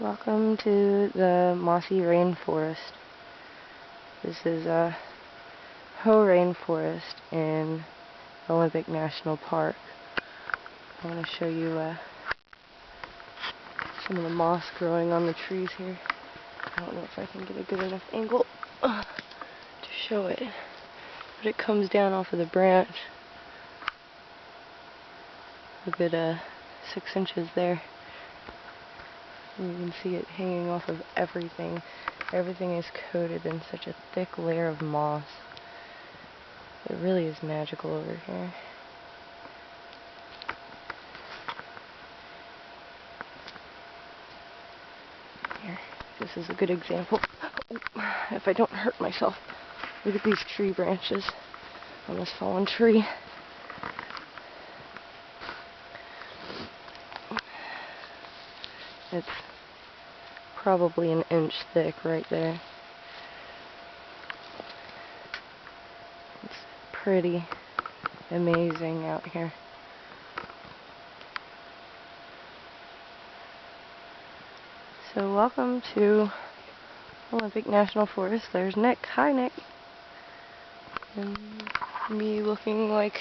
Welcome to the mossy rainforest. This is Hoh Rainforest in Olympic National Park. I want to show you some of the moss growing on the trees here. I don't know if I can get a good enough angle to show it, but it comes down off of the branch a good 6 inches there. And you can see it hanging off of everything. Everything is coated in such a thick layer of moss. It really is magical over here. Here, this is a good example. If I don't hurt myself. Look at these tree branches on this fallen tree. It's probably an inch thick right there. It's pretty amazing out here. So welcome to Olympic National Forest. There's Nick. Hi, Nick. And me looking like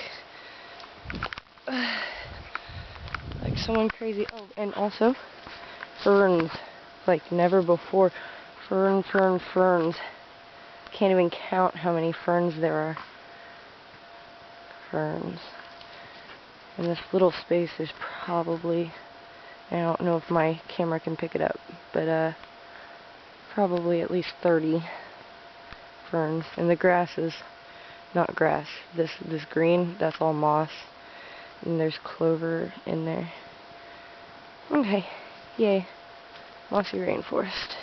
someone crazy. Oh, and also ferns, like never before. Ferns. Can't even count how many ferns there are. Ferns. In this little space there's probably, I don't know if my camera can pick it up, but probably at least 30 ferns. And the grass is not grass. This green, that's all moss. And there's clover in there. Okay, yay. Mossy rainforest.